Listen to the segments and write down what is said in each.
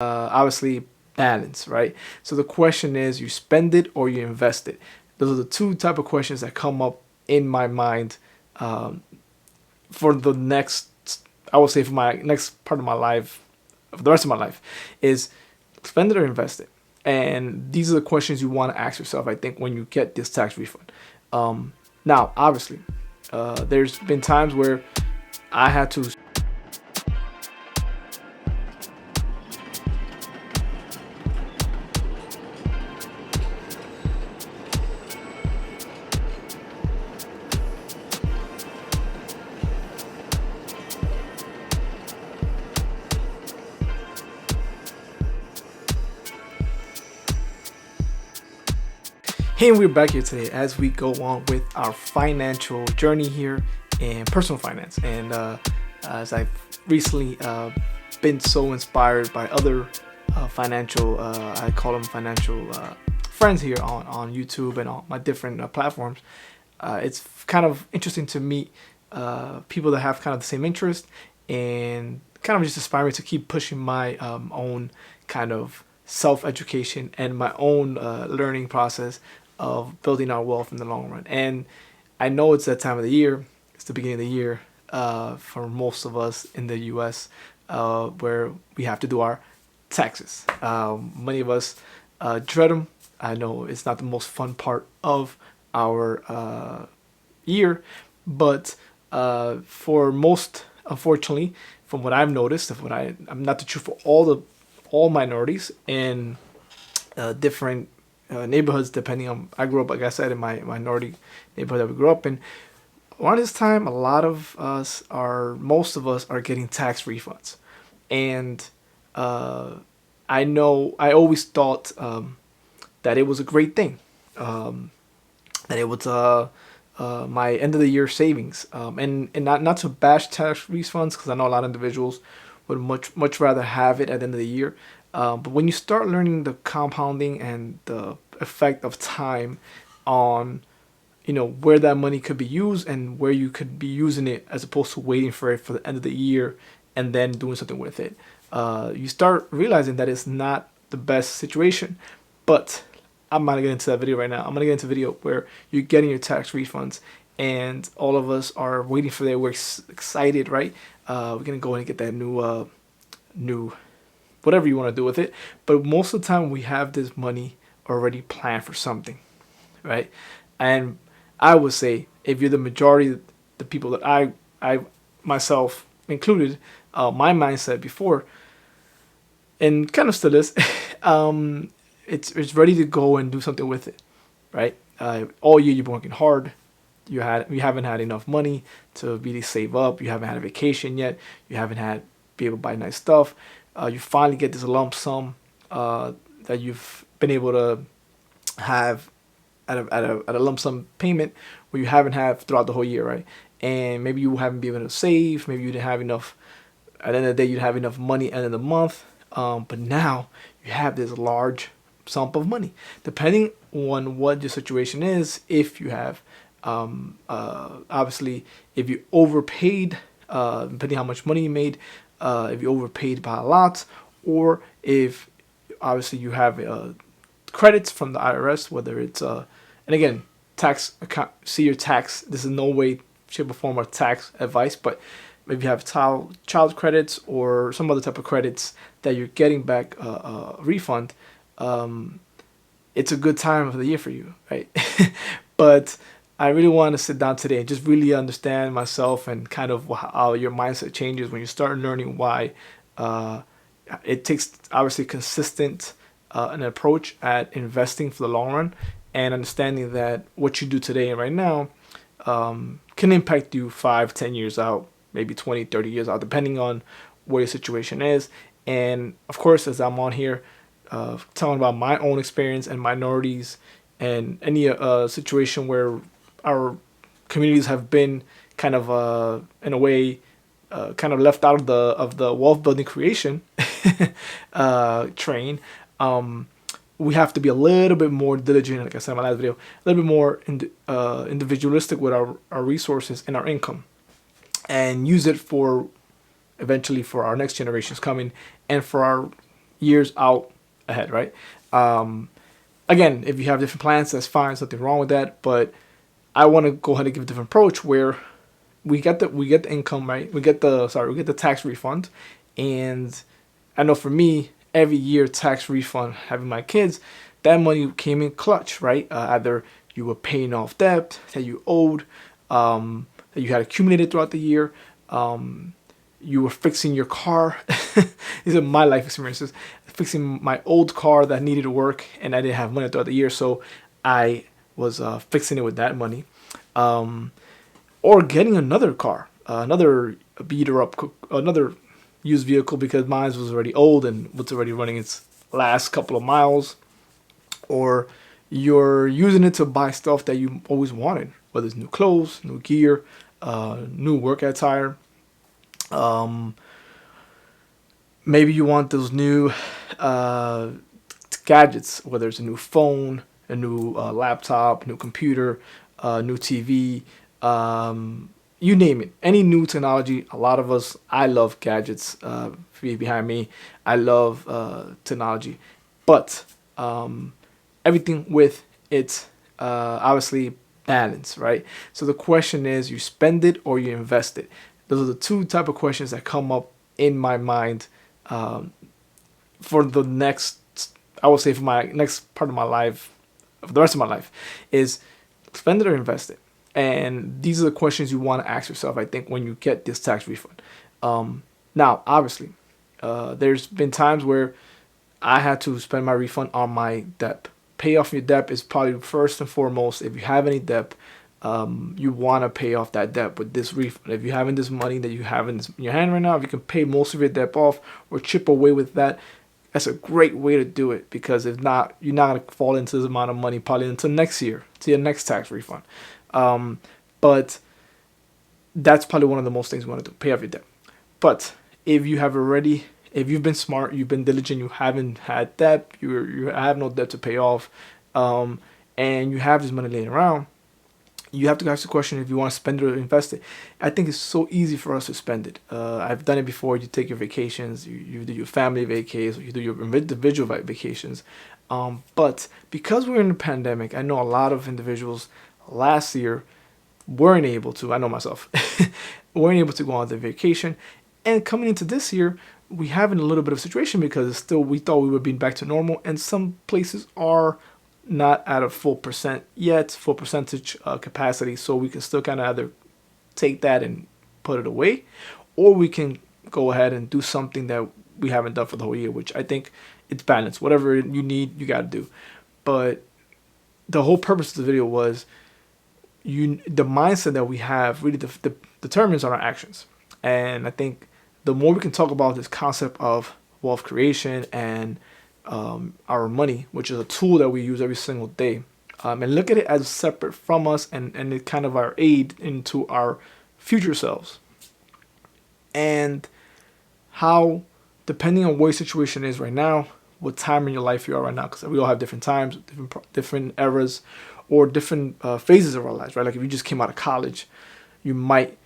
obviously balance, right? So the question is, you spend it or you invest it. Those are the two type of questions that come up in my mind um, for the next, I would say for my next part of my life, for the rest of my life, is spend it or invest it. And these are the questions you want to ask yourself, I think, when you get this tax refund. Now, obviously, there's been times where I had to. Hey, and we're back here today as we go on with our financial journey here in personal finance. And as I've recently been so inspired by other financial, I call them financial friends here on YouTube and on my different platforms, it's kind of interesting to meet people that have kind of the same interest and kind of just inspire me to keep pushing my own kind of self education and my own learning process of building our wealth in the long run. And I know it's that time of the year, it's the beginning of the year for most of us in the US, where we have to do our taxes. Many of us dread them. I know it's not the most fun part of our year, but for most, unfortunately, from what I've noticed, of what I'm not the truth for all minorities in different neighborhoods, depending on. I grew up, like I said, in my minority neighborhood that we grew up in. Around this time, most of us are getting tax refunds, and I know I always thought that it was a great thing, that it was my end of the year savings, and not to bash tax refunds, because I know a lot of individuals would much rather have it at the end of the year. But when you start learning the compounding and the effect of time on, where that money could be used and where you could be using it, as opposed to waiting for it for the end of the year and then doing something with it, you start realizing that it's not the best situation. But I'm not gonna get into that video right now. I'm gonna get into a video where you're getting your tax refunds, and all of us are waiting for that. We're excited, right? We're gonna go in and get that new whatever you want to do with it. But most of the time, we have this money already planned for something, right? And I would say, if you're the majority, the people that I myself included, my mindset before, and kind of still is, it's ready to go and do something with it, right? All year you've been working hard. You haven't had enough money to really save up. You haven't had a vacation yet. You haven't had be able to buy nice stuff. You finally get this lump sum that you've been able to have at a lump sum payment where you haven't had throughout the whole year, right? And maybe you haven't been able to save. Maybe you didn't have enough. At the end of the day, you'd have enough money at the end of the month. But now you have this large sum of money, depending on what your situation is. If you have, obviously, if you overpaid, depending how much money you made, if you overpaid by a lot, or if obviously you have credits from the IRS, whether it's and again, tax account, see your tax. This is no way, shape, or form of tax advice, but maybe you have child credits or some other type of credits that you're getting back a refund. It's a good time of the year for you, right? But I really want to sit down today and just really understand myself and kind of how your mindset changes when you start learning why it takes obviously consistent an approach at investing for the long run, and understanding that what you do today and right now can impact you 5-10 years out, maybe 20-30 years out, depending on where your situation is. And of course, as I'm on here telling about my own experience and minorities and any situation where our communities have been kind of in a way kind of left out of the wealth building creation train. We have to be a little bit more diligent, like I said in my last video, a little bit more individualistic with our resources and our income, and use it for eventually for our next generations coming, and for our years out ahead, right? Um, Again, if you have different plans, that's fine. There's nothing wrong with that. But I want to go ahead and give a different approach where we get the income, right. We get the tax refund, and I know for me, every year tax refund having my kids, that money came in clutch, right. Either you were paying off debt that you owed, that you had accumulated throughout the year. You were fixing your car. These are my life experiences. Fixing my old car that needed to work, and I didn't have money throughout the year, so I was fixing it with that money. Um, or getting another car, another beater up, another used vehicle because mine was already old and was already running its last couple of miles. Or you're using it to buy stuff that you always wanted, whether it's new clothes, new gear, new work attire. Um, Maybe you want those new uh, gadgets, whether it's a new phone, a new laptop, new computer, new TV, you name it. Any new technology. A lot of us, I love gadgets. Behind me, I love technology, but um, everything with it, obviously balance, right? So the question is, you spend it or you invest it. Those are the two type of questions that come up in my mind um, for the next, I would say for my next part of my life, for the rest of my life, is spend it or invest it. And these are the questions you want to ask yourself, I think, when you get this tax refund. Now, obviously, there's been times where I had to spend my refund on my debt. Pay off your debt is probably first and foremost. If you have any debt, you want to pay off that debt with this refund. If you having this money that you have in your hand right now, if you can pay most of your debt off or chip away with that, that's a great way to do it. Because if not, you're not gonna fall into this amount of money probably until next year, to your next tax refund. Um, but that's probably one of the most things you want to do: pay off your debt. But if you've been smart, you've been diligent, you haven't had debt, you have no debt to pay off, um, and you have this money laying around, you have to ask the question if you want to spend it or invest it. I think it's so easy for us to spend it. I've done it before. You take your vacations, you do your family vacations, you do your individual vacations. But because we're in a pandemic, I know a lot of individuals last year weren't able to. I know myself, weren't able to go on their vacation, and coming into this year, we have in a little bit of a situation because it's still we thought we were being back to normal, and some places are not at a full percent yet, full percentage capacity. So we can still kind of either take that and put it away, or we can go ahead and do something that we haven't done for the whole year, which I think it's balanced. Whatever you need, you got to do. But the whole purpose of the video was the mindset that we have really determines on our actions. And I think the more we can talk about this concept of wealth creation and our money, which is a tool that we use every single day, and look at it as separate from us, and it kind of our aid into our future selves, and how, depending on what your situation is right now, what time in your life you are right now, because we all have different times, different eras, or different phases of our lives, right? Like if you just came out of college, you might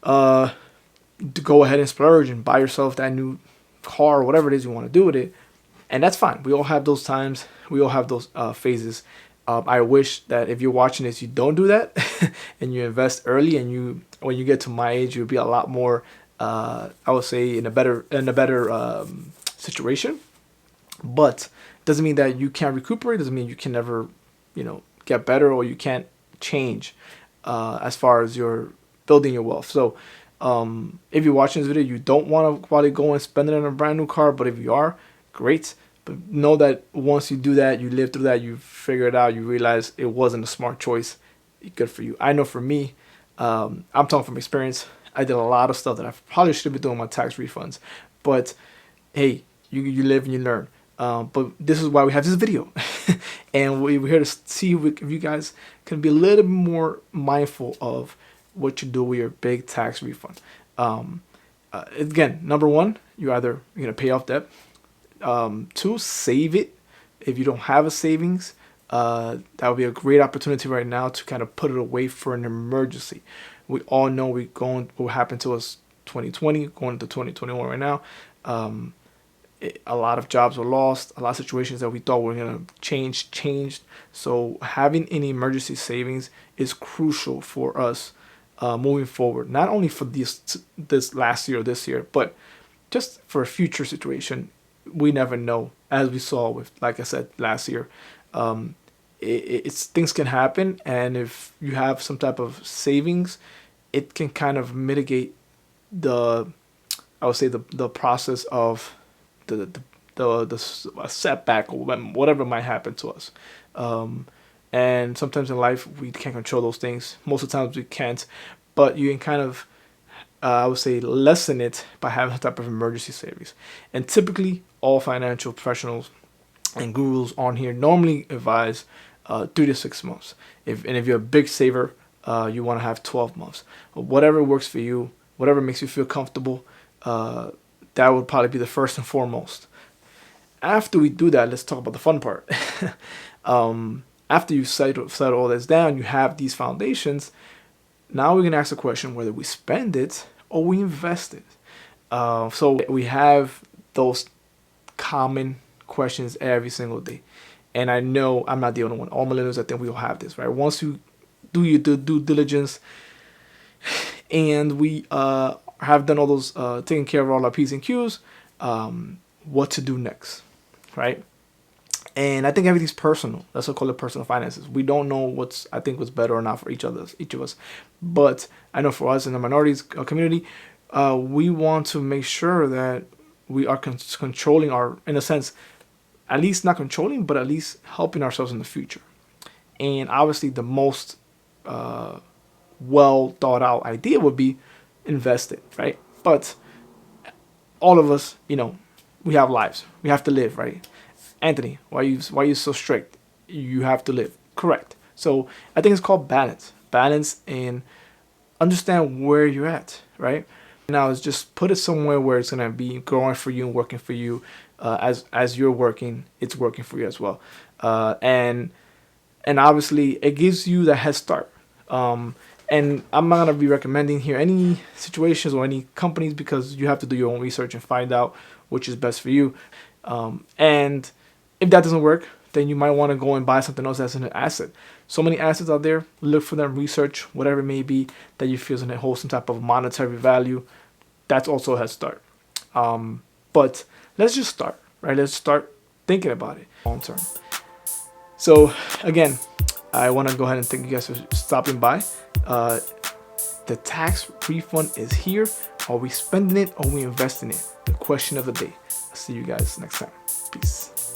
go ahead and splurge and buy yourself that new car or whatever it is you want to do with it, and that's fine. We all have those times. We all have those phases. I wish that if you're watching this, you don't do that, and you invest early, and when you get to my age, you'll be a lot more, I would say, in a better situation. But doesn't mean that you can't recuperate. Doesn't mean you can never, get better, or you can't change as far as your building your wealth. So if you're watching this video, you don't want to probably go and spend it on a brand new car, but if you are, great. But know that once you do that, you live through that, you figure it out, you realize it wasn't a smart choice. Good for you. I know for me, I'm talking from experience. I did a lot of stuff that I probably should be doing my tax refunds. But hey, you live and you learn. But this is why we have this video. And we're here to see if you guys can be a little bit more mindful of what you do with your big tax refund. Again, number one, you're going to pay off debt. Two, save it. If you don't have a savings, that would be a great opportunity right now to kind of put it away for an emergency. We all know what happened to us 2020, going into 2021 right now. a lot of jobs were lost. A lot of situations that we thought were gonna changed. So having an emergency savings is crucial for us moving forward. Not only for this last year or this year, but just for a future situation. We never know, as we saw with, like I said, last year. Um, it's things can happen, and if you have some type of savings, it can kind of mitigate the, I would say, the process of the the a setback or whatever might happen to us. Um, and sometimes in life we can't control those things. Most of the times we can't, but you can kind of, I would say, lessen it by having some type of emergency savings. And typically, all financial professionals and gurus on here normally advise 3 to 6 months. If you're a big saver, you want to have 12 months. Whatever works for you, whatever makes you feel comfortable, that would probably be the first and foremost. After we do that, let's talk about the fun part. After you settle all this down, you have these foundations. Now we can ask the question whether we spend it or we invest it. So we have those common questions every single day. And I know I'm not the only one. All millennials, I think we all have this, right? Once you do your due diligence and we have done all those, taking care of all our P's and Q's, what to do next, right? And I think everything's personal. That's what I call it, personal finances. We don't know what's better or not for each of us. But I know for us in the minorities community, we want to make sure that we are controlling our, in a sense, at least not controlling, but at least helping ourselves in the future. And obviously, the most well thought out idea would be invest it, right? But all of us, we have lives. We have to live, right? Anthony, why are you so strict? You have to live. Correct. So I think it's called balance. Balance and understand where you're at, right? Now is just put it somewhere where it's gonna be growing for you and working for you. As you're working, it's working for you as well. And obviously it gives you the head start. And I'm not gonna be recommending here any situations or any companies because you have to do your own research and find out which is best for you. And if that doesn't work, then you might want to go and buy something else as an asset. So many assets out there. Look for them, research whatever it may be that you feel is going to hold some type of monetary value. That's also a head start. But let's just start, right? Let's start thinking about it long term. So again, I want to go ahead and thank you guys for stopping by. The tax refund is here. Are we spending it or are we investing it? The question of the day. I'll see you guys next time. Peace.